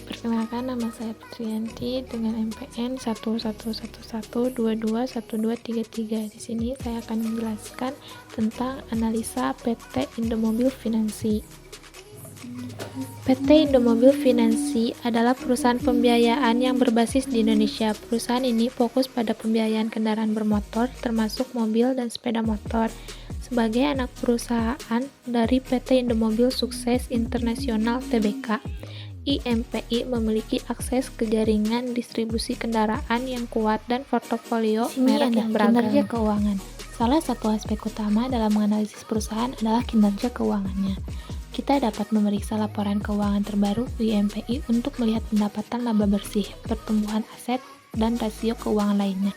Perkenalkan, nama saya Fitriyanti dengan NPN 1111221233. Di sini saya akan menjelaskan tentang analisa PT Indomobil Finansi. PT Indomobil Finansi adalah perusahaan pembiayaan yang berbasis di Indonesia. Perusahaan ini fokus pada pembiayaan kendaraan bermotor, termasuk mobil dan sepeda motor. Sebagai anak perusahaan dari PT Indomobil Sukses Internasional Tbk, IMPI memiliki akses ke jaringan distribusi kendaraan yang kuat dan portofolio merek yang beragam. Kinerja keuangan. Salah satu aspek utama dalam menganalisis perusahaan adalah kinerja keuangannya. Kita dapat memeriksa laporan keuangan terbaru IMPI untuk melihat pendapatan laba bersih, pertumbuhan aset, dan rasio keuangan lainnya.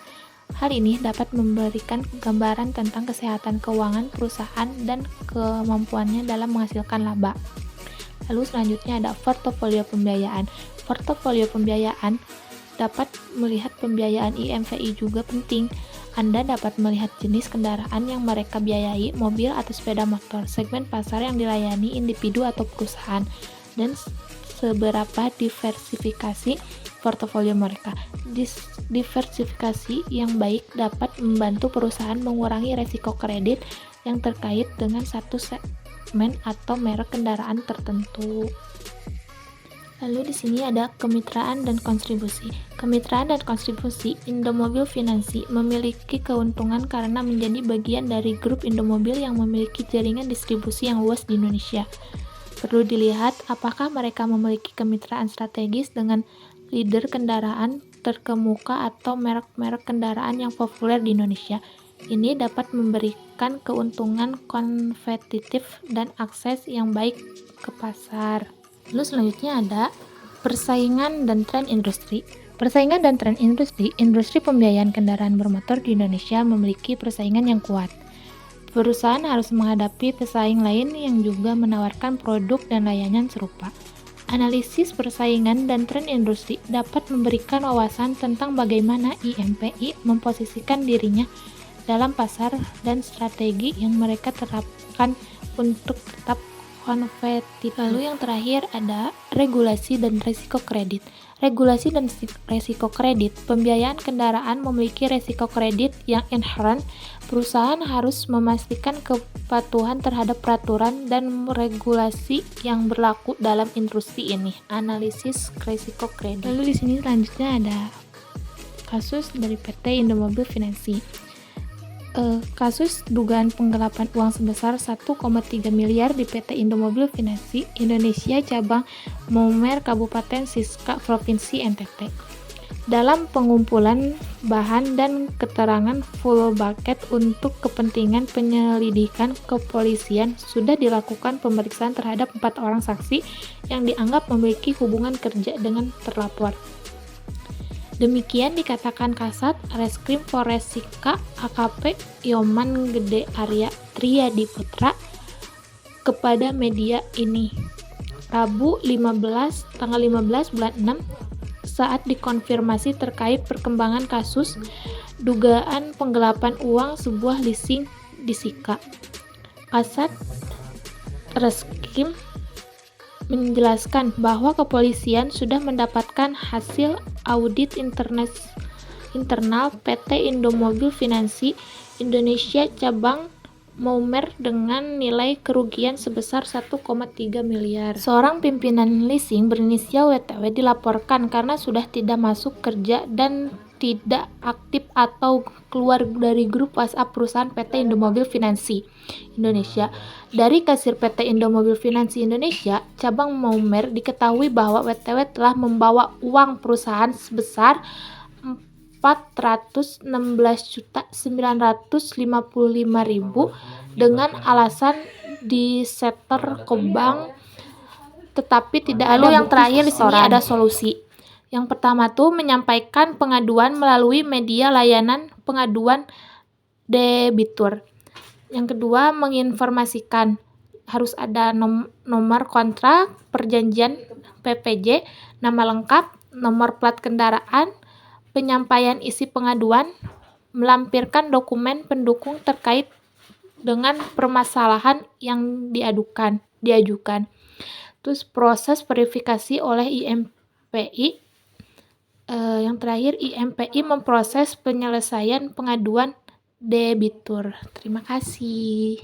Hal ini dapat memberikan gambaran tentang kesehatan keuangan perusahaan dan kemampuannya dalam menghasilkan laba. Lalu selanjutnya ada portofolio pembiayaan. Portofolio pembiayaan dapat melihat pembiayaan IMPI juga penting. Anda dapat melihat jenis kendaraan yang mereka biayai, mobil atau sepeda motor, segmen pasar yang dilayani individu atau perusahaan, dan seberapa diversifikasi portofolio mereka. Diversifikasi yang baik dapat membantu perusahaan mengurangi resiko kredit yang terkait dengan satu segmen atau merek kendaraan tertentu. Lalu di sini ada kemitraan dan kontribusi. Kemitraan dan kontribusi Indomobil Finansi memiliki keuntungan karena menjadi bagian dari grup Indomobil yang memiliki jaringan distribusi yang luas di Indonesia. Perlu dilihat apakah mereka memiliki kemitraan strategis dengan leader kendaraan terkemuka atau merek-merek kendaraan yang populer di Indonesia. Ini dapat memberikan keuntungan kompetitif dan akses yang baik ke pasar. Lalu selanjutnya ada persaingan dan tren industri. Persaingan dan tren industri pembiayaan kendaraan bermotor di Indonesia memiliki persaingan yang kuat. Perusahaan harus menghadapi pesaing lain yang juga menawarkan produk dan layanan serupa. Analisis persaingan dan tren industri dapat memberikan wawasan tentang bagaimana IMPI memposisikan dirinya dalam pasar dan strategi yang mereka terapkan untuk tetap kompetitif. Lalu yang terakhir ada regulasi dan risiko kredit. Regulasi dan risiko kredit. Pembiayaan kendaraan memiliki risiko kredit yang inherent. Perusahaan harus memastikan kepatuhan terhadap peraturan dan regulasi yang berlaku dalam industri ini. Analisis risiko kredit. Lalu di sini selanjutnya ada kasus dari PT Indomobil Finansi. Kasus dugaan penggelapan uang sebesar 1,3 miliar di PT Indomobil Finansi Indonesia cabang Maumere Kabupaten Siska Provinsi NTT. Dalam pengumpulan bahan dan keterangan full bucket untuk kepentingan penyelidikan kepolisian sudah dilakukan pemeriksaan terhadap 4 orang saksi yang dianggap memiliki hubungan kerja dengan terlapor. Demikian dikatakan Kasat Reskrim Polres Sika AKP Yoman Gede Arya Triyadi Putra kepada media ini Rabu tanggal 15 bulan 6 saat dikonfirmasi terkait perkembangan kasus dugaan penggelapan uang sebuah leasing di Sika. Kasat Reskrim menjelaskan bahwa kepolisian sudah mendapatkan hasil audit internal PT Indomobil Finansi Indonesia cabang Maumere dengan nilai kerugian sebesar 1,3 miliar. Seorang pimpinan leasing berinisial WTW dilaporkan karena sudah tidak masuk kerja dan tidak aktif atau keluar dari grup WhatsApp perusahaan PT Indomobil Finansi Indonesia. Dari kasir PT Indomobil Finansi Indonesia, cabang Maumere diketahui bahwa WTW telah membawa uang perusahaan sebesar 416.955.000 dengan alasan disetor ke bank, tetapi tidak ada. Lalu yang terakhir di sini ada solusi. Yang pertama tuh menyampaikan pengaduan melalui media layanan pengaduan debitur. Yang kedua menginformasikan harus ada nomor kontrak, perjanjian PPJ, nama lengkap, nomor plat kendaraan, penyampaian isi pengaduan, melampirkan dokumen pendukung terkait dengan permasalahan yang diajukan. Terus proses verifikasi oleh IMPI. Yang terakhir, IMPI memproses penyelesaian pengaduan debitur. Terima kasih.